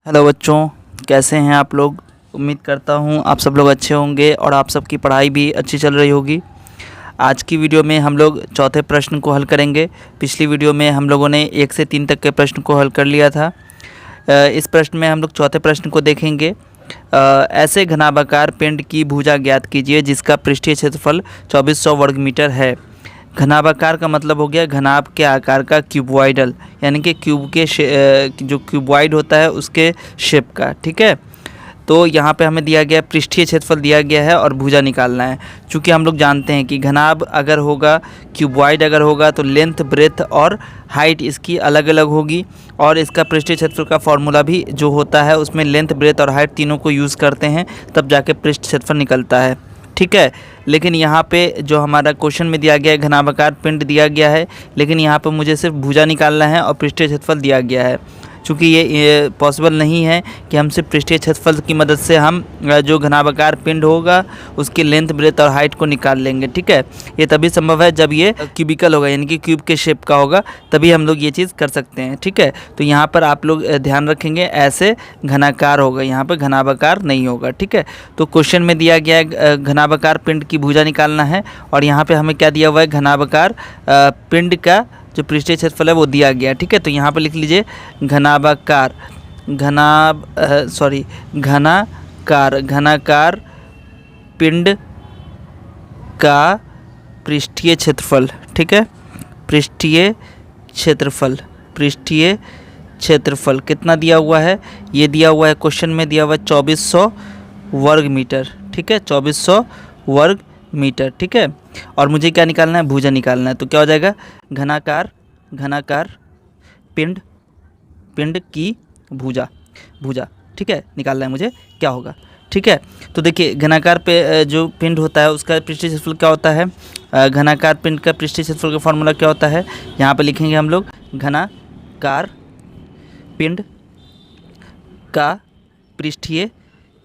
Hello बच्चों, कैसे हैं आप लोग। उम्मीद करता हूं आप सब लोग अच्छे होंगे और आप सबकी पढ़ाई भी अच्छी चल रही होगी। आज की वीडियो में हम लोग चौथे प्रश्न को हल करेंगे। पिछली वीडियो में हम लोगों ने 1 से 3 तक के प्रश्न को हल कर लिया था। इस प्रश्न में हम लोग चौथे प्रश्न को देखेंगे। ऐसे घनाभाकार पिंड की भुजा ज्ञात कीजिए जिसका पृष्ठीय क्षेत्रफल 2400 वर्ग मीटर है। घनाभाकार का मतलब हो गया घनाभ के आकार का, क्यूबॉइडल यानी कि क्यूब के जो क्यूबॉइड होता है उसके शेप का। ठीक है, तो यहाँ पे हमें दिया गया पृष्ठीय क्षेत्रफल दिया गया है और भुजा निकालना है। चूँकि हम लोग जानते हैं कि घनाभ अगर होगा, क्यूबॉइड अगर होगा तो लेंथ, ब्रेथ और हाइट इसकी अलग अलग होगी। और इसका पृष्ठीय क्षेत्रफल का फॉर्मूला भी जो होता है उसमें लेंथ, ब्रेथ और हाइट तीनों को यूज़ करते हैं, तब जाके पृष्ठ क्षेत्रफल निकलता है। ठीक है, लेकिन यहाँ पे जो हमारा क्वेश्चन में दिया गया है घनाभाकार पिंड दिया गया है, लेकिन यहाँ पे मुझे सिर्फ भुजा निकालना है और पृष्ठीय क्षेत्रफल दिया गया है। चूँकि ये पॉसिबल नहीं है कि हम सिर्फ पृष्ठीय क्षेत्रफल की मदद से हम जो घनाभाकार पिंड होगा उसकी लेंथ, ब्रेथ और हाइट को निकाल लेंगे। ठीक है, ये तभी संभव है जब ये क्यूबिकल होगा यानी कि क्यूब के शेप का होगा, तभी हम लोग ये चीज़ कर सकते हैं। ठीक है, तो यहाँ पर आप लोग ध्यान रखेंगे ऐसे घनाकार होगा, यहाँ पर घनाभाकार नहीं होगा। ठीक है, तो क्वेश्चन में दिया गया है घनाभाकार पिंड की भुजा निकालना है और यहाँ पर हमें क्या दिया हुआ है, घनाभाकार पिंड का जो पृष्ठीय क्षेत्रफल है वो दिया गया। ठीक है, तो यहाँ पर लिख लीजिए घनाभाकार घनाकार पिंड का पृष्ठीय क्षेत्रफल। ठीक है, पृष्ठीय क्षेत्रफल कितना दिया हुआ है, ये दिया हुआ है क्वेश्चन में दिया हुआ है 2400 वर्ग मीटर। ठीक है, 2400 वर्ग मीटर। ठीक है, और मुझे क्या निकालना है, भुजा निकालना है। तो क्या हो जाएगा, घनाकार पिंड की भुजा। ठीक है, निकालना है मुझे, क्या होगा। ठीक है, तो देखिए घनाकार पे जो पिंड होता है उसका पृष्ठीय क्षेत्रफल क्या होता है, घनाकार पिंड का पृष्ठीय क्षेत्रफल का फॉर्मूला क्या होता है, यहाँ पे लिखेंगे हम लोग घनाकार पिंड का पृष्ठीय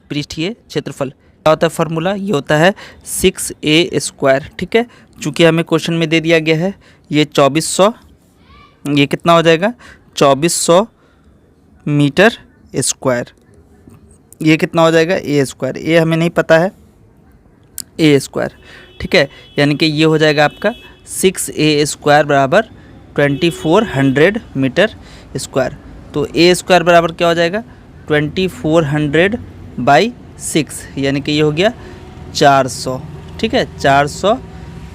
क्षेत्रफल क्या होता है, फार्मूला ये होता है 6a²। ठीक है, चूँकि हमें क्वेश्चन में दे दिया गया है ये 2400, ये कितना हो जाएगा 2400 मीटर स्क्वायर, ये कितना हो जाएगा a², ये हमें नहीं पता है a²। ठीक है, यानी कि ये हो जाएगा आपका 6a² बराबर 2400 मीटर स्क्वायर। तो a² बराबर क्या हो जाएगा 2400/6, यानी कि ये हो गया 400। ठीक है, 400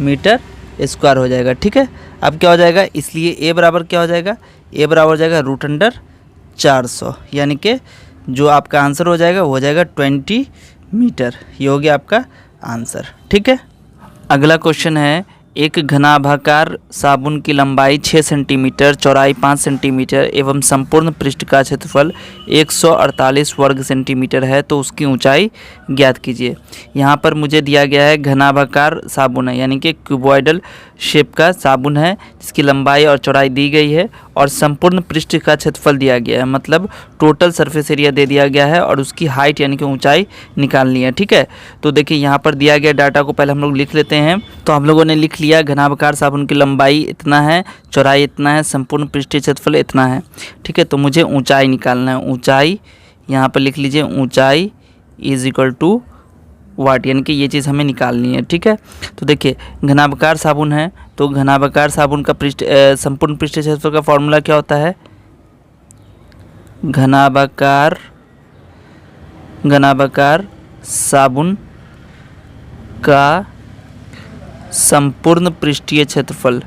मीटर स्क्वायर हो जाएगा। ठीक है, अब क्या हो जाएगा, इसलिए a बराबर क्या हो जाएगा, a बराबर हो जाएगा √400, यानी कि जो आपका आंसर हो जाएगा वो हो जाएगा 20 मीटर। ये हो गया आपका आंसर। ठीक है, अगला क्वेश्चन है एक घनाभाकार साबुन की लंबाई 6 सेंटीमीटर, चौड़ाई 5 सेंटीमीटर एवं संपूर्ण पृष्ठ का क्षेत्रफल 148 वर्ग सेंटीमीटर है, तो उसकी ऊंचाई ज्ञात कीजिए। यहाँ पर मुझे दिया गया है घनाभाकार साबुन है यानी कि क्यूबॉइडल शेप का साबुन है जिसकी लंबाई और चौड़ाई दी गई है और संपूर्ण पृष्ठ का क्षेत्रफल दिया गया है, मतलब टोटल सरफेस एरिया दे दिया गया है और उसकी हाइट यानी कि ऊंचाई निकालनी है। ठीक है, तो देखिए यहाँ पर दिया गया डाटा को पहले हम लोग लिख लेते हैं। तो हम लोगों ने लिख लिया घनाभाकार साबुन की लंबाई इतना है, चौड़ाई इतना है, संपूर्ण पृष्ठीय क्षेत्रफल इतना है। ठीक है, तो मुझे ऊंचाई निकालना है। ऊंचाई यहाँ पर लिख लीजिए, ऊंचाई = वाट, यानी कि ये चीज़ हमें निकालनी है। ठीक है, तो देखिए घनाभाकार साबुन है तो घनाभाकार साबुन का संपूर्ण पृष्ठीय क्षेत्रफल का फॉर्मूला क्या होता है, घनाभाकार साबुन का संपूर्ण पृष्ठीय क्षेत्रफल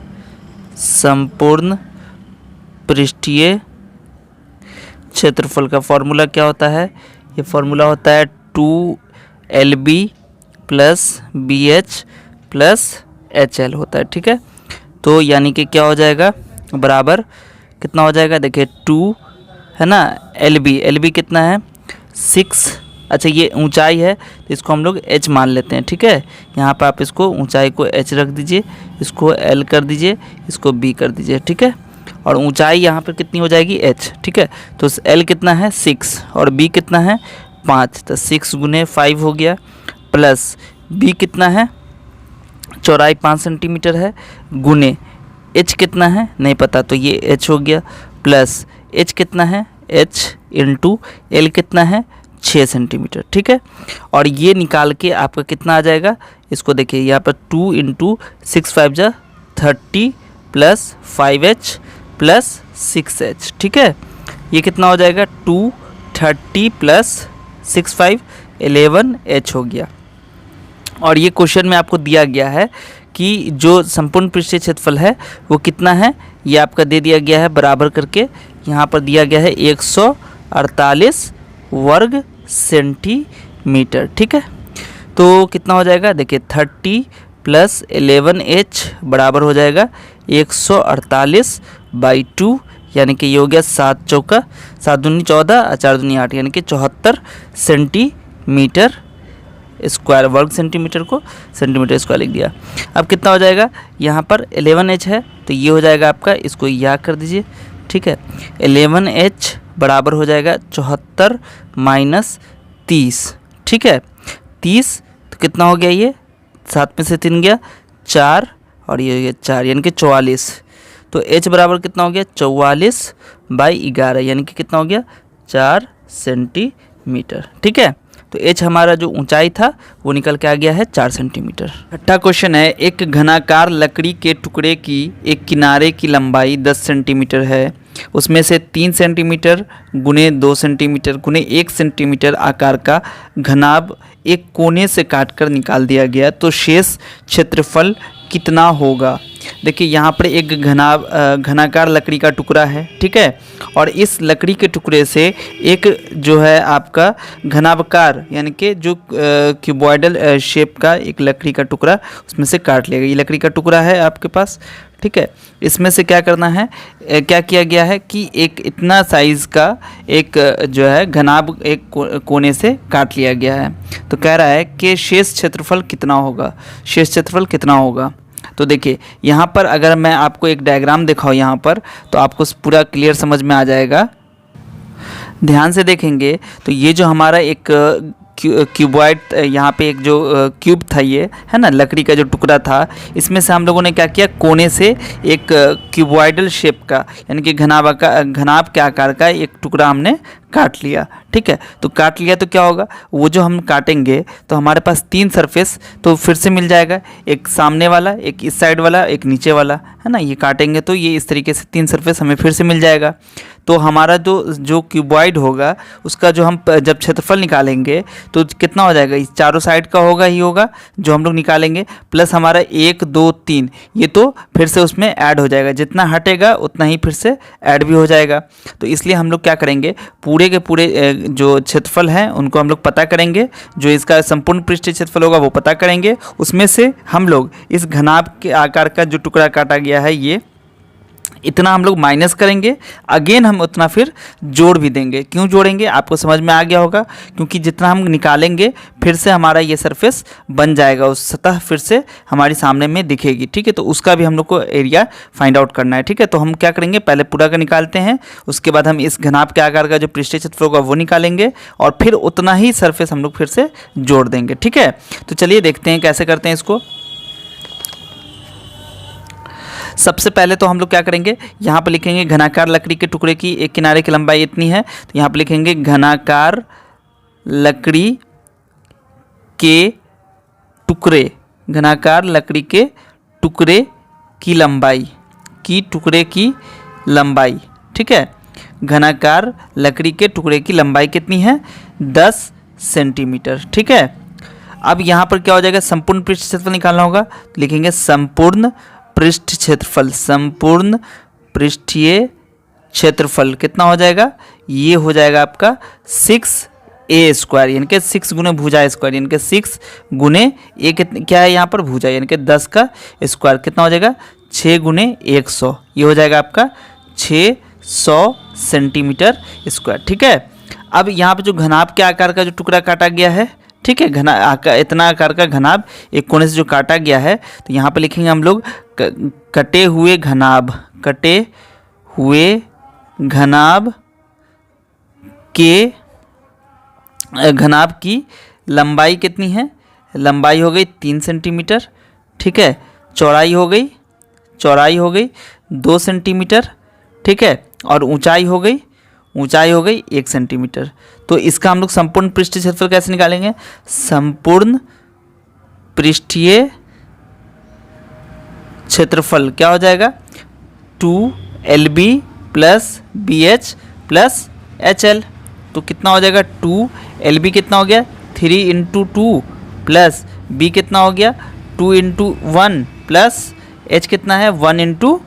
का फॉर्मूला क्या होता है, ये फॉर्मूला होता है 2LB + BH + HL होता है। ठीक है, तो यानी कि क्या हो जाएगा, बराबर कितना हो जाएगा, देखिए 2 है ना, LB कितना है 6। अच्छा, ये ऊंचाई है तो इसको हम लोग h मान लेते हैं। ठीक है, यहाँ पर आप इसको ऊंचाई को h रख दीजिए, इसको L कर दीजिए, इसको B कर दीजिए। ठीक है, और ऊंचाई यहाँ पर कितनी हो जाएगी h। ठीक है, तो L कितना है 6 और B कितना है 5, तो 6 × 5 हो गया, प्लस B कितना है, चौड़ाई 5 सेंटीमीटर है, गुने h कितना है नहीं पता, तो ये h हो गया, प्लस h कितना है, h इंटू एल कितना है 6 सेंटीमीटर, ठीक है। और ये निकाल के आपका कितना आ जाएगा, इसको देखिए यहाँ पर 2 इंटू 6 5 जा 30 प्लस 5h प्लस 6h, ठीक है। ये कितना हो जाएगा 230 प्लस 6 5 11h हो गया। और ये क्वेश्चन में आपको दिया गया है कि जो संपूर्ण पृष्ठीय क्षेत्रफल है वो कितना है, ये आपका दे दिया गया है बराबर करके, यहाँ पर दिया गया है 148 वर्ग सेंटीमीटर, ठीक है। तो कितना हो जाएगा, देखिए 30 प्लस 11h बराबर हो जाएगा 148 बाई 2, यानी कि ये हो गया 7 चौका 7 दूनी 14 और 4 दूनी 8, यानी कि 74 सेंटीमीटर स्क्वायर, वर्ग सेंटीमीटर को सेंटीमीटर स्क्वायर लिख दिया। अब कितना हो जाएगा, यहाँ पर 11h है तो ये हो जाएगा आपका, इसको याद कर दीजिए, ठीक है। 11h बराबर हो जाएगा 74 माइनस 30, ठीक है। 30 तो कितना हो गया, ये 7 में से 3 गया 4 और ये हो गया 4, यानी कि 44। तो h बराबर कितना हो गया 44 बाई 11, यानी कि कितना हो गया 4 सेंटीमीटर, ठीक है। तो h हमारा जो ऊंचाई था वो निकल के आ गया है 4 सेंटीमीटर। छठा क्वेश्चन है, एक घनाकार लकड़ी के टुकड़े की एक किनारे की लंबाई 10 सेंटीमीटर है, उसमें से 3 सेंटीमीटर गुने 2 सेंटीमीटर गुने 1 सेंटीमीटर आकार का घनाभ एक कोने से काटकर निकाल दिया गया, तो शेष क्षेत्रफल कितना होगा। देखिए यहाँ पर एक घनाकार लकड़ी का टुकड़ा है, ठीक है। और इस लकड़ी के टुकड़े से एक जो है आपका घनाभकार यानी कि जो क्यूबॉइडल शेप का एक लकड़ी का टुकड़ा उसमें से काट लिया गया। ये लकड़ी का टुकड़ा है आपके पास, ठीक है। इसमें से क्या करना है, क्या किया गया है कि एक इतना साइज़ का एक जो है घनाभ एक कोने से काट लिया गया है। तो कह रहा है कि शेष क्षेत्रफल कितना होगा, शेष क्षेत्रफल कितना होगा। तो देखिए यहाँ पर अगर मैं आपको एक डायग्राम दिखाऊँ यहाँ पर, तो आपको पूरा क्लियर समझ में आ जाएगा। ध्यान से देखेंगे तो ये जो हमारा एक क्यूबॉइड, यहाँ पे एक जो क्यूब था ये है ना, लकड़ी का जो टुकड़ा था, इसमें से हम लोगों ने क्या किया, कोने से एक क्यूबॉइडल शेप का यानी कि घनाभ के आकार का एक टुकड़ा हमने काट लिया, ठीक है। तो काट लिया तो क्या होगा, वो जो हम काटेंगे तो हमारे पास 3 सरफेस तो फिर से मिल जाएगा, एक सामने वाला, एक इस साइड वाला, एक नीचे वाला, है ना। ये काटेंगे तो ये इस तरीके से 3 सरफेस हमें फिर से मिल जाएगा। तो हमारा जो क्यूबॉइड होगा उसका जो हम जब क्षेत्रफल निकालेंगे तो कितना हो जाएगा, इस चारों साइड का होगा ही होगा जो हम लोग निकालेंगे, प्लस हमारा 1 2 3 ये तो फिर से उसमें ऐड हो जाएगा, जितना हटेगा उतना ही फिर से ऐड भी हो जाएगा। तो इसलिए हम लोग क्या करेंगे, पूरे के पूरे जो क्षेत्रफल हैं उनको हम लोग पता करेंगे, जो इसका संपूर्ण पृष्ठीय क्षेत्रफल होगा वो पता करेंगे, उसमें से हम लोग इस घनाभ के आकार का जो टुकड़ा काटा गया है ये इतना हम लोग माइनस करेंगे, अगेन हम उतना फिर जोड़ भी देंगे। क्यों जोड़ेंगे, आपको समझ में आ गया होगा, क्योंकि जितना हम निकालेंगे फिर से हमारा ये सरफेस बन जाएगा, उस सतह फिर से हमारे सामने में दिखेगी, ठीक है। तो उसका भी हम लोग को एरिया फाइंड आउट करना है, ठीक है। तो हम क्या करेंगे, पहले पूरा का निकालते हैं, उसके बाद हम इस घनाभ के आकार का जो पृष्ठीय क्षेत्रफल होगा वो निकालेंगे और फिर उतना ही सरफेस हम लोग फिर से जोड़ देंगे, ठीक है। तो चलिए देखते हैं कैसे करते हैं इसको। सबसे पहले तो हम लोग क्या करेंगे, यहाँ पर लिखेंगे घनाकार लकड़ी के टुकड़े की एक किनारे की लंबाई इतनी है, तो यहाँ पर लिखेंगे घनाकार लकड़ी के टुकड़े, घनाकार लकड़ी के टुकड़े की लंबाई, टुकड़े की लंबाई, ठीक है। घनाकार लकड़ी के टुकड़े की लंबाई कितनी है, 10 सेंटीमीटर, ठीक है। अब यहाँ पर क्या हो जाएगा, संपूर्ण पृष्ठ क्षेत्रफल निकालना होगा, तो लिखेंगे संपूर्ण पृष्ठ क्षेत्रफल, संपूर्ण पृष्ठीय क्षेत्रफल कितना हो जाएगा, ये हो जाएगा आपका 6a स्क्वायर, यानी कि 6 गुने भुजा स्क्वायर, यानी कि 6 गुने ए क्या है यहाँ पर भुजा, यानी कि 10 का स्क्वायर कितना हो जाएगा 6 गुने 100, ये हो जाएगा आपका 600 सेंटीमीटर स्क्वायर, ठीक है। अब यहाँ पर जो घनाभ के आकार का जो टुकड़ा काटा गया है, ठीक है, इतना आकार का घनाभ एक कोने से जो काटा गया है, तो यहाँ पे लिखेंगे हम लोग कटे हुए घनाभ, कटे हुए घनाभ के घनाभ की लंबाई कितनी है, लंबाई हो गई 3 सेंटीमीटर, ठीक है। चौड़ाई हो गई 2 सेंटीमीटर, ठीक है। और ऊंचाई हो गई ऊंचाई हो गई 1 सेंटीमीटर। तो इसका हम लोग संपूर्ण पृष्ठीय क्षेत्रफल कैसे निकालेंगे? संपूर्ण पृष्ठीय क्षेत्रफल क्या हो जाएगा? 2LB plus BH plus HL। तो कितना हो जाएगा? 2LB कितना हो गया? 3 इंटू 2 प्लस B कितना हो गया? 2 इंटू 1 प्लस H कितना है? 1 इंटू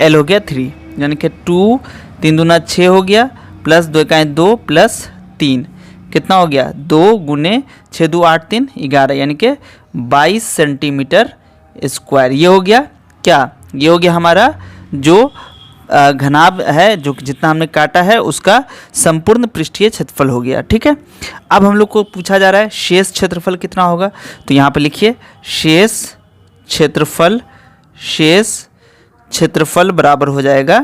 L हो गया 3, यानी कि 2 3 दूना 6 हो गया प्लस 2 इकाई 2 प्लस 3 कितना हो गया? 2 गुने 6 2 8 3 11, यानी कि 22 सेंटीमीटर स्क्वायर। ये हो गया क्या? ये हो गया हमारा जो घनाभ है, जो जितना हमने काटा है उसका संपूर्ण पृष्ठीय क्षेत्रफल हो गया। ठीक है, अब हम लोग को पूछा जा रहा है शेष क्षेत्रफल कितना होगा। तो यहाँ पे लिखिए शेष क्षेत्रफल बराबर हो जाएगा,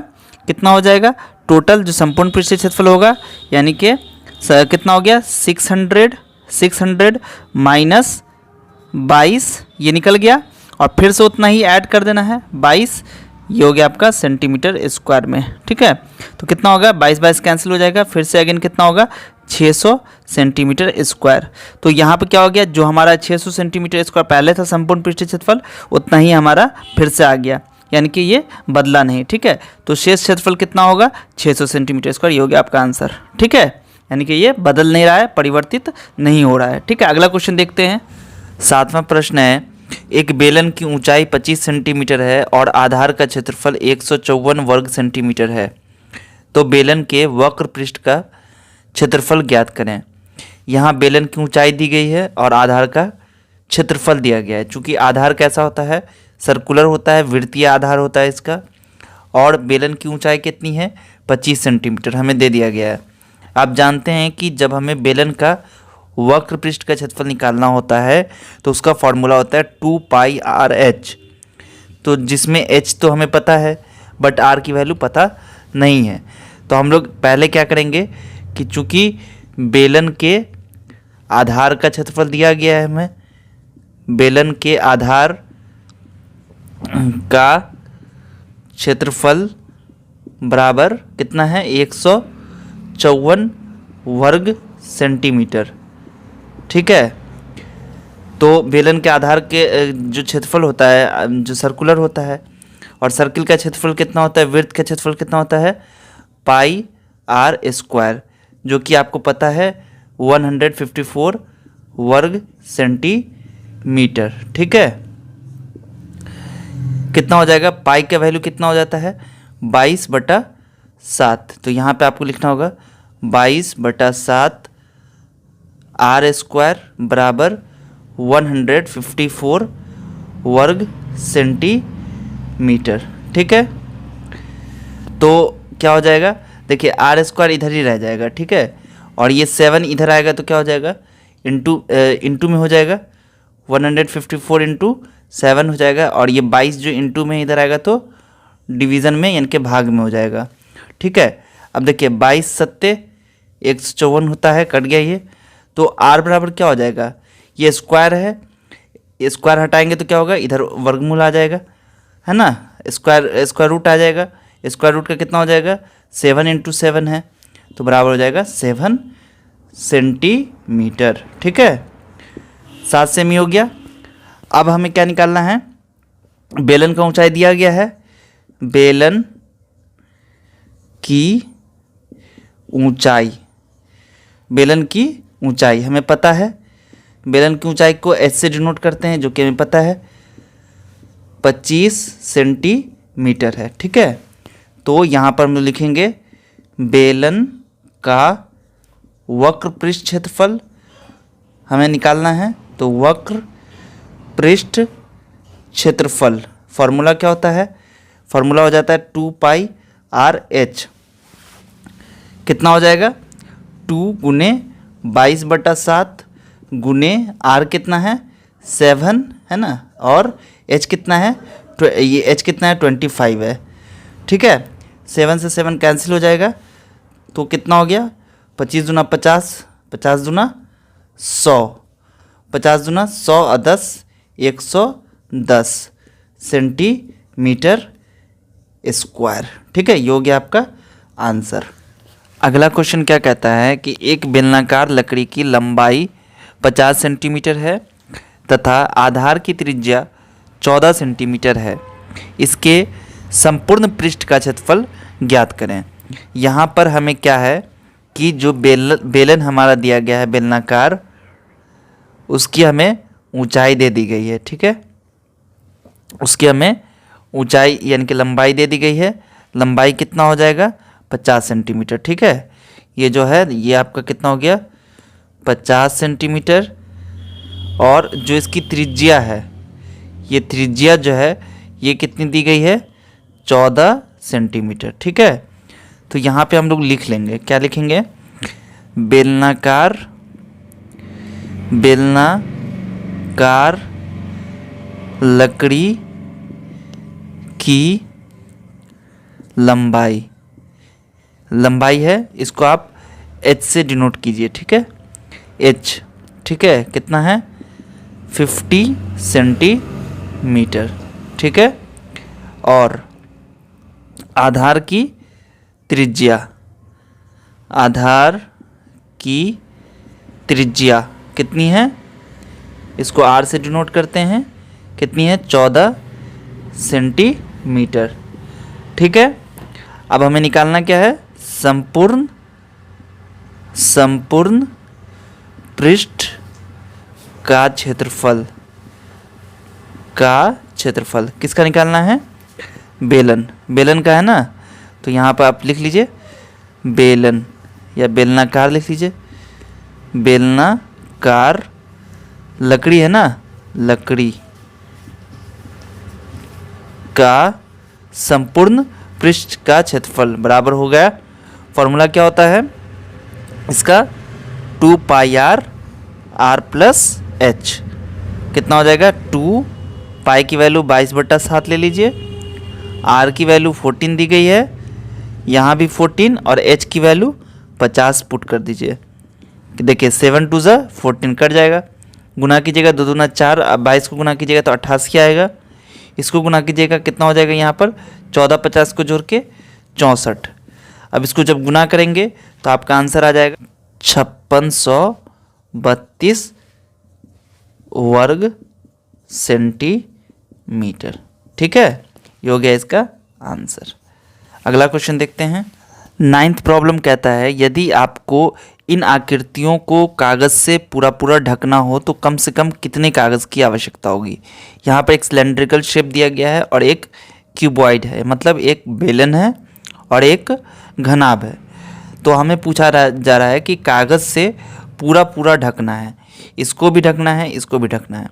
कितना हो जाएगा? टोटल जो संपूर्ण पृष्ठीय क्षेत्रफल होगा, यानी कि कितना हो गया? 600 माइनस 22, ये निकल गया और फिर से उतना ही ऐड कर देना है 22, ये हो गया आपका सेंटीमीटर स्क्वायर में। ठीक है, तो कितना होगा? 22 कैंसिल हो जाएगा, फिर से अगेन कितना होगा? 600 सेंटीमीटर स्क्वायर। तो यहाँ पे क्या हो गया? जो हमारा 600 सेंटीमीटर स्क्वायर पहले था संपूर्ण पृष्ठीय क्षेत्रफल, उतना ही हमारा फिर से आ गया, यानी कि ये बदला नहीं। ठीक है, तो शेष क्षेत्रफल कितना होगा? 600 सेंटीमीटर स्क्वायर। ये हो गया आपका आंसर। ठीक है, यानी कि ये बदल नहीं रहा है, परिवर्तित नहीं हो रहा है। ठीक है, अगला क्वेश्चन देखते हैं। 7वां प्रश्न है, एक बेलन की ऊंचाई 25 सेंटीमीटर है और आधार का क्षेत्रफल 154 वर्ग सेंटीमीटर है, तो बेलन के वक्र पृष्ठ का क्षेत्रफल ज्ञात करें। यहाँ बेलन की ऊंचाई दी गई है और आधार का क्षेत्रफल दिया गया है। चूँकि आधार कैसा होता है? सर्कुलर होता है, वृत्तीय आधार होता है इसका, और बेलन की ऊंचाई कितनी है? 25 सेंटीमीटर हमें दे दिया गया है। आप जानते हैं कि जब हमें बेलन का वक्र पृष्ठ का क्षेत्रफल निकालना होता है तो उसका फॉर्मूला होता है 2πRh। तो जिसमें h तो हमें पता है बट r की वैल्यू पता नहीं है। तो हम लोग पहले क्या करेंगे कि चूँकि बेलन के आधार का क्षेत्रफल दिया गया है, हमें बेलन के आधार का क्षेत्रफल बराबर कितना है? 154 वर्ग सेंटीमीटर। ठीक है, तो बेलन के आधार के जो क्षेत्रफल होता है, जो सर्कुलर होता है, और सर्किल का क्षेत्रफल कितना होता है? वृत्त का क्षेत्रफल कितना होता है? πr², जो कि आपको पता है 154 वर्ग सेंटीमीटर। ठीक है, कितना हो जाएगा? पाई का वैल्यू कितना हो जाता है? 22/7। तो यहाँ पे आपको लिखना होगा 22/7 r² बराबर 154 वर्ग सेंटीमीटर। ठीक है, तो क्या हो जाएगा? देखिए r² इधर ही रह जाएगा। ठीक है, और ये 7 इधर आएगा तो क्या हो जाएगा? इंटू में हो जाएगा, 154 इंटू 7 हो जाएगा, और ये 22 जो इंटू में इधर आएगा तो डिवीज़न में यानी कि भाग में हो जाएगा। ठीक है, अब देखिए 22 सत्ते 154 होता है, कट गया ये, तो r बराबर क्या हो जाएगा? ये स्क्वायर है, स्क्वायर हटाएंगे तो क्या होगा? इधर वर्गमूल आ जाएगा, है ना, स्क्वायर रूट आ जाएगा। स्क्वायर रूट का कितना हो जाएगा? 7 इंटू 7 है, तो बराबर हो जाएगा 7 सेंटीमीटर। ठीक है, 7 सेमी हो गया। अब हमें क्या निकालना है? बेलन का ऊंचाई दिया गया है, बेलन की ऊंचाई, बेलन की ऊंचाई हमें पता है। बेलन की ऊंचाई को h से डिनोट करते हैं, जो कि हमें पता है 25 सेंटीमीटर है। ठीक है, तो यहाँ पर हम लिखेंगे बेलन का वक्र पृष्ठ क्षेत्रफल हमें निकालना है। तो वक्र पृष्ठ क्षेत्रफल फॉर्मूला क्या होता है? फॉर्मूला हो जाता है 2πRh। कितना हो जाएगा? 2 गुने 22/7 गुने r कितना है? 7 है ना, और h कितना है? ये h कितना है? 25 है। ठीक है, 7 से 7 कैंसिल हो जाएगा, तो कितना हो गया? 25 दूना 50, 50 दूना 100, 50 दूना 100 और 10 110 सेंटीमीटर स्क्वायर। ठीक है, ये हो गया आपका आंसर। अगला क्वेश्चन क्या कहता है कि एक बेलनाकार लकड़ी की लंबाई 50 सेंटीमीटर है तथा आधार की त्रिज्या 14 सेंटीमीटर है। इसके संपूर्ण पृष्ठ का क्षेत्रफल ज्ञात करें। यहाँ पर हमें क्या है कि जो बेलन हमारा दिया गया है बेलनाकार, उसकी हमें ऊंचाई दे दी गई है। ठीक है, उसकी हमें ऊंचाई यानी कि लंबाई दे दी गई है। लंबाई कितना हो जाएगा? 50 सेंटीमीटर। ठीक है, ये जो है ये आपका कितना हो गया? 50 सेंटीमीटर। और जो इसकी त्रिज्या है, ये त्रिज्या जो है ये कितनी दी गई है? 14 सेंटीमीटर। ठीक है, तो यहाँ पे हम लोग लिख लेंगे, क्या लिखेंगे? बेलनाकार लकड़ी की लंबाई है, इसको आप h से डिनोट कीजिए। ठीक है, h। ठीक है, कितना है? 50 सेंटीमीटर। ठीक है, और आधार की त्रिज्या कितनी है? इसको r से डिनोट करते हैं, कितनी है? 14 सेंटीमीटर। ठीक है, अब हमें निकालना क्या है? संपूर्ण पृष्ठ का क्षेत्रफल किसका निकालना है? बेलन का है ना, तो यहाँ पर आप लिख लीजिए बेलन या बेलनाकार लिख लीजिए। बेलनाकार लकड़ी है ना, लकड़ी का संपूर्ण पृष्ठ का क्षेत्रफल बराबर हो गया। फॉर्मूला क्या होता है इसका? 2 पाई r प्लस h। कितना हो जाएगा? 2 पाई की वैल्यू 22/7 ले लीजिए, r की वैल्यू 14 दी गई है, यहाँ भी 14, और h की वैल्यू 50 पुट कर दीजिए। देखिए 7 2 ज़ा 14 कट जाएगा, गुना कीजिएगा 2 दूना 4, अब 22 को गुना कीजिएगा तो 88 आएगा। इसको गुना कीजिएगा, कितना हो जाएगा यहाँ पर? 14 50 को जोड़ के 64। अब इसको जब गुना करेंगे तो आपका आंसर आ जाएगा 5632 वर्ग सेंटीमीटर। ठीक है, ये हो गया इसका आंसर। अगला क्वेश्चन देखते हैं। 9th प्रॉब्लम कहता है यदि आपको इन आकृतियों को कागज़ से पूरा ढकना हो तो कम से कम कितने कागज़ की आवश्यकता होगी। यहाँ पर एक सिलेंड्रिकल शेप दिया गया है और एक क्यूबॉइड है, मतलब एक बेलन है और एक घनाभ है। तो हमें पूछा जा रहा है कि कागज़ से पूरा ढकना है, इसको भी ढकना है, इसको भी ढकना है,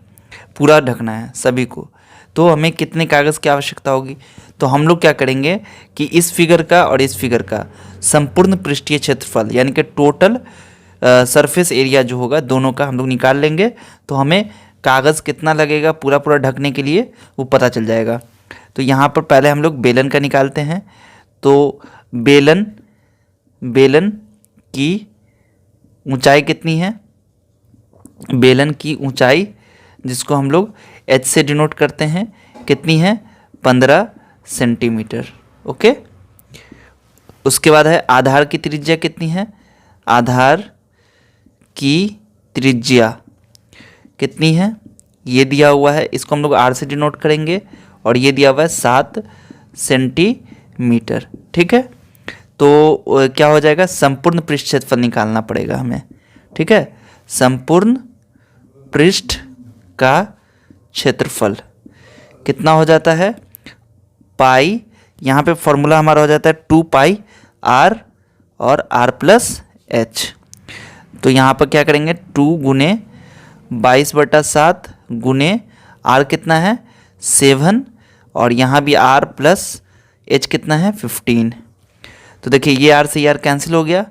पूरा ढकना है सभी को, तो हमें कितने कागज़ की आवश्यकता होगी। तो हम लोग क्या करेंगे कि इस फिगर का और इस फिगर का संपूर्ण पृष्ठीय क्षेत्रफल यानी कि टोटल सरफेस एरिया जो होगा दोनों का हम लोग निकाल लेंगे, तो हमें कागज़ कितना लगेगा पूरा ढकने के लिए वो पता चल जाएगा। तो यहाँ पर पहले हम लोग बेलन का निकालते हैं। तो बेलन की ऊंचाई कितनी है? बेलन की ऊंचाई जिसको हम लोग h से डिनोट करते हैं, कितनी है? 15 सेंटीमीटर। ओके, उसके बाद है आधार की त्रिज्या कितनी है? आधार की त्रिज्या कितनी है? ये दिया हुआ है, इसको हम लोग r से डिनोट करेंगे, और ये दिया हुआ है 7 सेंटीमीटर। ठीक है, तो क्या हो जाएगा? संपूर्ण पृष्ठ क्षेत्रफल निकालना पड़ेगा हमें। ठीक है, संपूर्ण पृष्ठ का क्षेत्रफल कितना हो जाता है? पाई, यहाँ पे फॉर्मूला हमारा हो जाता है 2 पाई r और r प्लस h। तो यहाँ पर क्या करेंगे? 2 गुने 22/7 गुने r कितना है? 7, और यहाँ भी r प्लस h कितना है? 15। तो देखिए ये r से r कैंसिल हो गया,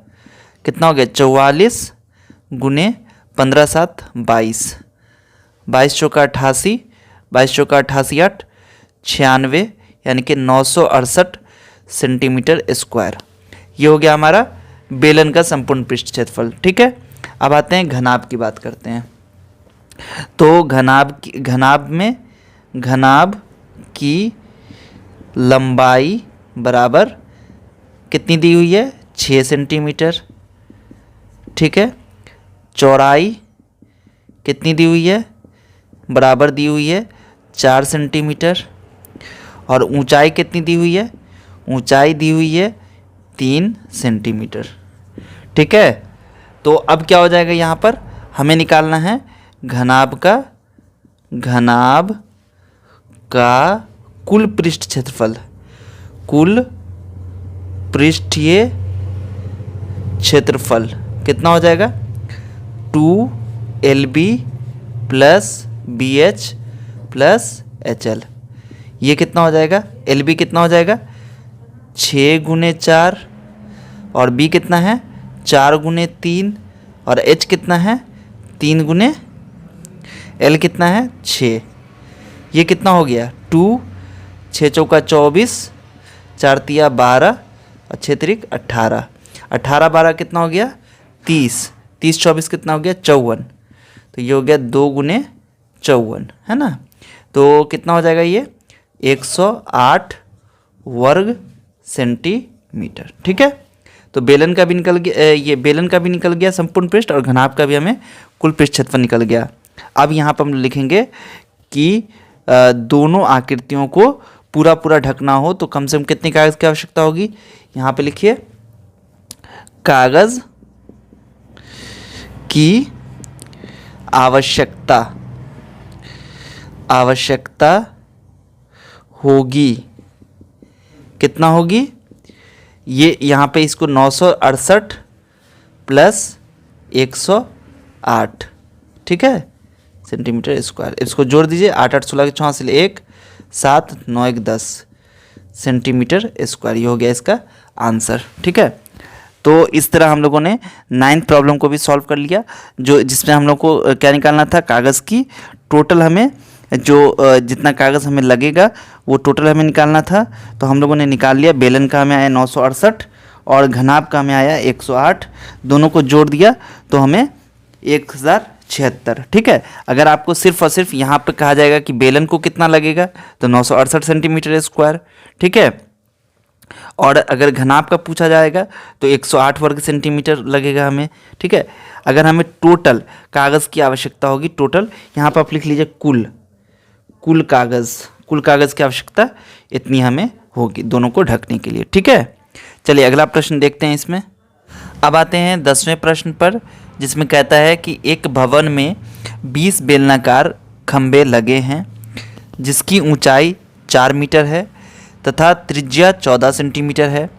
कितना हो गया? 44 गुने 15 7 22, 22 चौका 88, 22 चौका 88 8 96, यानी कि 968 सेंटीमीटर स्क्वायर। ये हो गया हमारा बेलन का संपूर्ण पृष्ठ क्षेत्रफल। ठीक है, अब आते हैं घनाभ की बात करते हैं। तो घनाभ की लंबाई बराबर कितनी दी हुई है? 6 सेंटीमीटर, ठीक है। चौड़ाई कितनी दी हुई है, बराबर दी हुई है 4 सेंटीमीटर। और ऊंचाई कितनी दी हुई है, ऊंचाई दी हुई है 3 सेंटीमीटर, ठीक है। तो अब क्या हो जाएगा, यहाँ पर हमें निकालना है घनाभ का कुल पृष्ठ क्षेत्रफल, कुल पृष्ठीय क्षेत्रफल कितना हो जाएगा, 2LB plus BH plus HL। ये कितना हो जाएगा, LB कितना हो जाएगा 6 गुने 4, और B कितना है 4 गुने 3, और H कितना है 3 गुने, L कितना है 6। ये कितना हो गया 2, 6 चौका 24, 4 तिया 12 और 6 तिरिक 18, 18 12 कितना हो गया 30, 30 24 कितना हो गया 54। तो ये हो गया 2 गुने 54, है ना। तो कितना हो जाएगा ये 108 वर्ग सेंटीमीटर, ठीक है। तो बेलन का भी निकल गया, ये बेलन का भी निकल गया संपूर्ण पृष्ठ, और घनाभ का भी हमें कुल पृष्ठ क्षेत्रफल निकल गया। अब यहाँ पर हम लिखेंगे कि दोनों आकृतियों को पूरा पूरा ढकना हो तो कम से कम कितने कागज़ की आवश्यकता होगी। यहाँ पे लिखिए कागज़ की आवश्यकता होगी, कितना होगी, ये यहाँ पे इसको 968 प्लस 108, ठीक है, सेंटीमीटर स्क्वायर। इसको जोड़ दीजिए, 8 8 16 84, 1 7 9 1 10 सेंटीमीटर स्क्वायर। ये हो गया इसका आंसर, ठीक है। तो इस तरह हम लोगों ने 9th प्रॉब्लम को भी सॉल्व कर लिया, जो जिसमें हम लोग को क्या निकालना था, कागज़ की टोटल हमें जो जितना कागज़ हमें लगेगा वो टोटल हमें निकालना था। तो हम लोगों ने निकाल लिया। बेलन का हमें आया 968 और घनाभ का हमें आया 108, दोनों को जोड़ दिया तो हमें 1076, ठीक है। अगर आपको सिर्फ और सिर्फ यहाँ पे कहा जाएगा कि बेलन को कितना लगेगा तो 968 सेंटीमीटर स्क्वायर, ठीक है। और अगर घनाभ का पूछा जाएगा तो 108 वर्ग सेंटीमीटर लगेगा हमें, ठीक है। अगर हमें टोटल कागज़ की आवश्यकता होगी, टोटल यहाँ पर आप लिख लीजिए कुल कागज़ की आवश्यकता इतनी हमें होगी दोनों को ढकने के लिए, ठीक है। चलिए अगला प्रश्न देखते हैं इसमें। अब आते हैं 10वें प्रश्न पर, जिसमें कहता है कि एक भवन में 20 बेलनाकार खंभे लगे हैं जिसकी ऊंचाई 4 मीटर है तथा त्रिज्या 14 सेंटीमीटर है।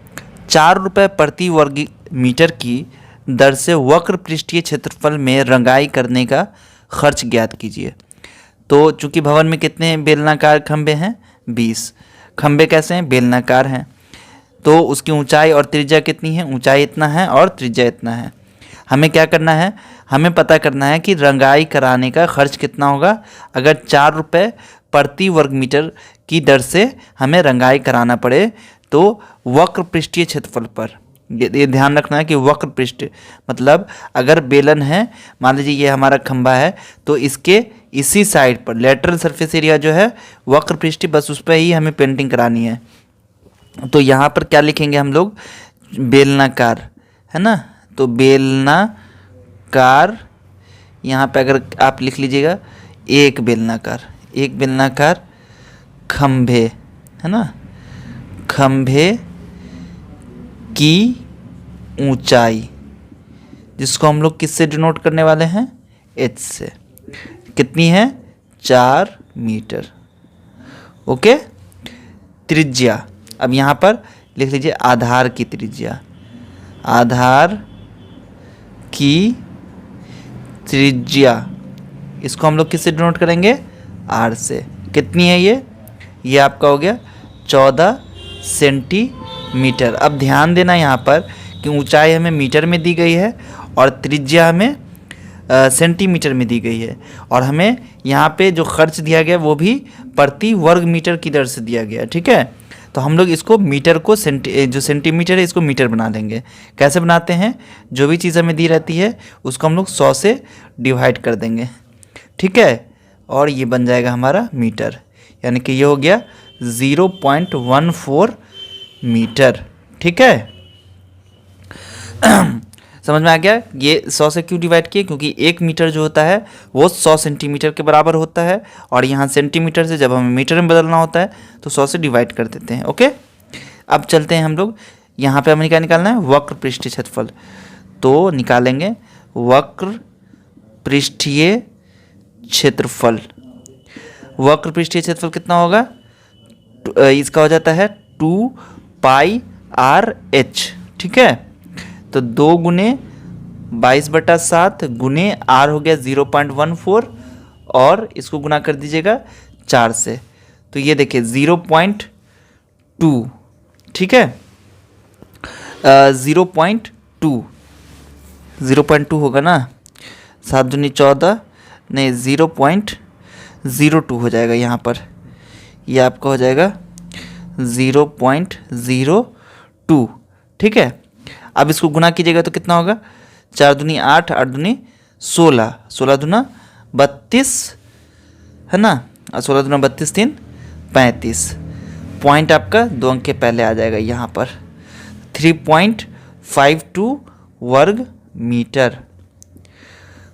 4 रुपये प्रति वर्ग मीटर की दर से वक्र पृष्ठीय क्षेत्रफल में रंगाई करने का खर्च ज्ञात कीजिए। तो चूंकि भवन में कितने बेलनाकार खंभे हैं, 20 खंभे कैसे हैं, बेलनाकार हैं। तो उसकी ऊंचाई और त्रिज्या कितनी है, ऊंचाई इतना है और त्रिज्या इतना है। हमें क्या करना है, हमें पता करना है कि रंगाई कराने का खर्च कितना होगा। अगर 4 रुपये प्रति वर्ग मीटर की दर से हमें रंगाई कराना पड़े तो वक्र पृष्ठीय क्षेत्रफल पर, ये ध्यान रखना है कि वक्र पृष्ठ मतलब अगर बेलन है, मान लीजिए ये हमारा खंभा है, तो इसके इसी साइड पर लेटरल सरफेस एरिया जो है वक्र पृष्ठीय, बस उस पर ही हमें पेंटिंग करानी है। तो यहाँ पर क्या लिखेंगे हम लोग, बेलनाकार, है ना। तो बेलनाकार, यहाँ पे अगर आप लिख लीजिएगा एक बेलनाकार खंभे, है ना, खंभे की ऊंचाई, जिसको हम लोग किससे डिनोट करने वाले हैं, h से, कितनी है 4 मीटर, ओके। त्रिज्या, अब यहाँ पर लिख लीजिए आधार की त्रिज्या, आधार की त्रिज्या, इसको हम लोग किससे डिनोट करेंगे, r से। कितनी है ये आपका हो गया 14 सेंटीमीटर। अब ध्यान देना यहाँ पर कि ऊंचाई हमें मीटर में दी गई है और त्रिज्या हमें सेंटीमीटर में दी गई है, और हमें यहाँ पे जो खर्च दिया गया वो भी प्रति वर्ग मीटर की दर से दिया गया, ठीक है। तो हम लोग इसको मीटर को जो सेंटीमीटर है इसको मीटर बना देंगे। कैसे बनाते हैं, जो भी चीज़ हमें दी रहती है उसको हम लोग 100 से डिवाइड कर देंगे, ठीक है, और ये बन जाएगा हमारा मीटर, यानी कि ये हो गया 0.14 मीटर, ठीक है। समझ में आ गया? ये 100 से क्यों डिवाइड किए? क्योंकि 1 मीटर जो होता है वो 100 सेंटीमीटर के बराबर होता है, और यहाँ सेंटीमीटर से जब हमें मीटर में बदलना होता है तो 100 से डिवाइड कर देते हैं। ओके, अब चलते हैं हम लोग, यहाँ पे हमें क्या निकालना है? वक्र पृष्ठीय क्षेत्रफल। तो निकालेंगे वक्र पृष्ठीय क्षेत्रफल। वक्र पृष्ठीय क्षेत्रफल कितना होगा? इसका हो जाता है 2πr/h। ठीक है, तो 2 गुने 22/7 गुने r हो गया 0.14, और इसको गुना कर दीजिएगा 4 से, तो ये देखिए 0.2। ठीक है, 0.2 होगा ना, 7 दूनी 14, नहीं 0.02 हो जाएगा यहाँ पर, ये आपका हो जाएगा 0.02। ठीक है, अब इसको गुना कीजिएगा तो कितना होगा? 4 दूनी 8, 8 दूनी 16, 16 दूना 32 है ना, और 16 दूना 32, 3 35। पॉइंट आपका 2 अंक के पहले आ जाएगा यहाँ पर, 3.52 वर्ग मीटर।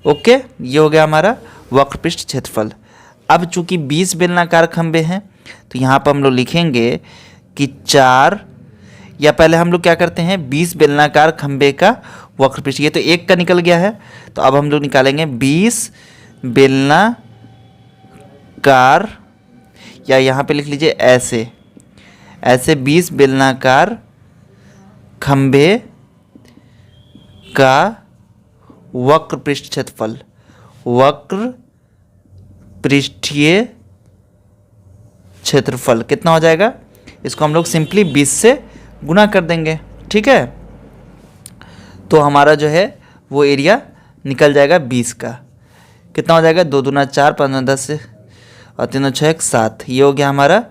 ओके, ये हो गया हमारा वक्र पृष्ठ क्षेत्रफल। अब चूंकि 20 बेलनाकार खंबे हैं तो यहाँ पर हम लोग लिखेंगे कि 4, या पहले हम लोग क्या करते हैं, 20 बेलनाकार खंबे का वक्र पृष्ठ, ये तो एक का निकल गया है, तो अब हम लोग निकालेंगे 20 बेलनाकार, या यहाँ पे लिख लीजिए ऐसे 20 बेलनाकार खंबे का वक्र पृष्ठ क्षेत्रफल। वक्र पृष्ठीय क्षेत्रफल कितना हो जाएगा? इसको हम लोग सिंपली 20 से गुना कर देंगे। ठीक है, तो हमारा जो है वो एरिया निकल जाएगा 20 का। कितना हो जाएगा? 2 दूना 4, 5 10 और 3 6 7। ये हो गया हमारा,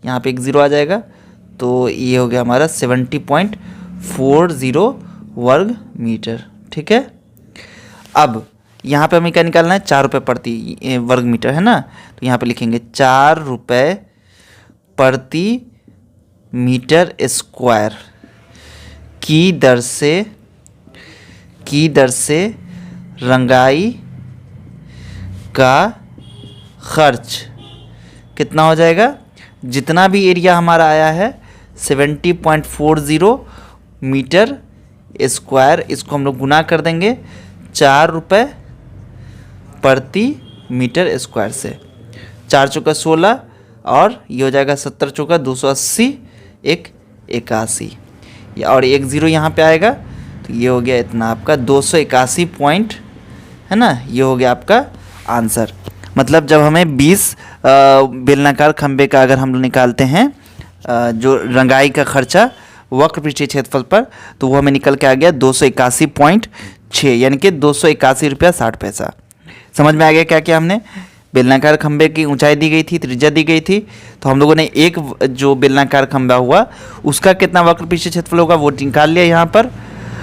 यहाँ पे एक 0 आ जाएगा, तो ये हो गया हमारा 70.40 वर्ग मीटर। ठीक है, अब यहाँ पे हमें क्या निकालना है? 4 रुपये प्रति वर्ग मीटर है ना, तो यहाँ पे लिखेंगे 4 रुपये प्रति मीटर स्क्वायर की दर से रंगाई का खर्च कितना हो जाएगा? जितना भी एरिया हमारा आया है 70.40 मीटर स्क्वायर, इसको हम लोग गुना कर देंगे 4 रुपये प्रति मीटर स्क्वायर से। 4 चौका 16, और ये हो जाएगा 70 चौका 280, 1 81, और 1 0 यहाँ पे आएगा, तो ये हो गया इतना आपका 281 पॉइंट है ना, ये हो गया आपका आंसर। मतलब जब हमें 20 बेलनाकार खंबे का अगर हम लोग निकालते हैं जो रंगाई का खर्चा वक्र पृष्ठीय क्षेत्रफल पर, तो वो हमें निकल के आ गया 281.6, यानी कि 281 रुपया 60 पैसा। समझ में आ गया क्या क्या? हमने बेलनाकार खंबे की ऊंचाई दी गई थी, त्रिज्या दी गई थी, तो हम लोगों ने एक जो बेलनाकार खंबा हुआ उसका कितना वक्र पृष्ठीय क्षेत्रफल होगा वो निकाल लिया यहाँ पर।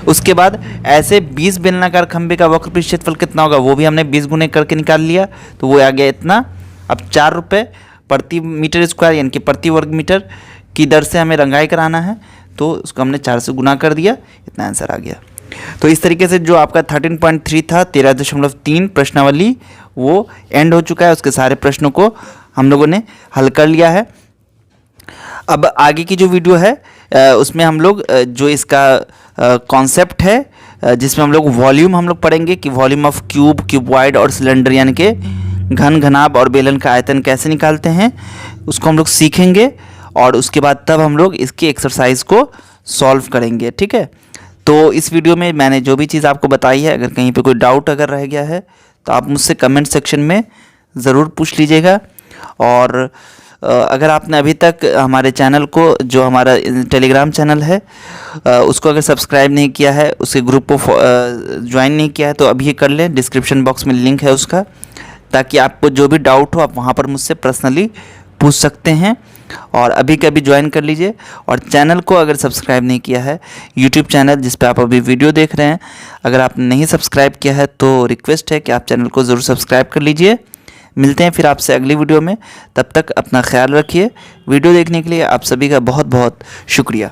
उसके बाद ऐसे 20 बेलनाकार खंबे का वक्र पृष्ठीय क्षेत्रफल कितना होगा वो भी हमने 20 गुने करके निकाल लिया, तो वो आ गया इतना। अब 4 रुपये प्रति मीटर स्क्वायर, यानी कि प्रति वर्ग मीटर की दर से हमें रंगाई कराना है, तो उसको हमने 4 से गुना कर दिया, इतना आंसर आ गया। तो इस तरीके से जो आपका 13.3 था 13.3 प्रश्नावली वो एंड हो चुका है। उसके सारे प्रश्नों को हम लोगों ने हल कर लिया है। अब आगे की जो वीडियो है उसमें हम लोग जो इसका कॉन्सेप्ट है, जिसमें हम लोग वॉल्यूम हम लोग पढ़ेंगे कि वॉल्यूम ऑफ क्यूब, क्यूबॉइड और सिलेंडर, यानी कि घन, घनाभ और बेलन का आयतन कैसे निकालते हैं, उसको हम लोग सीखेंगे। और उसके बाद तब हम लोग इसकी एक्सरसाइज को सॉल्व करेंगे। ठीक है, तो इस वीडियो में मैंने जो भी चीज़ आपको बताई है, अगर कहीं पे कोई डाउट अगर रह गया है तो आप मुझसे कमेंट सेक्शन में ज़रूर पूछ लीजिएगा। और अगर आपने अभी तक हमारे चैनल को, जो हमारा टेलीग्राम चैनल है, उसको अगर सब्सक्राइब नहीं किया है, उसके ग्रुप को ज्वाइन नहीं किया है, तो अभी कर लें। डिस्क्रिप्शन बॉक्स में लिंक है उसका, ताकि आपको जो भी डाउट हो आप वहाँ पर मुझसे पर्सनली पूछ सकते हैं। और अभी के अभी ज्वाइन कर लीजिए। और चैनल को अगर सब्सक्राइब नहीं किया है, यूट्यूब चैनल जिस पे आप अभी वीडियो देख रहे हैं, अगर आपने नहीं सब्सक्राइब किया है तो रिक्वेस्ट है कि आप चैनल को ज़रूर सब्सक्राइब कर लीजिए। मिलते हैं फिर आपसे अगली वीडियो में, तब तक अपना ख्याल रखिए। वीडियो देखने के लिए आप सभी का बहुत बहुत शुक्रिया।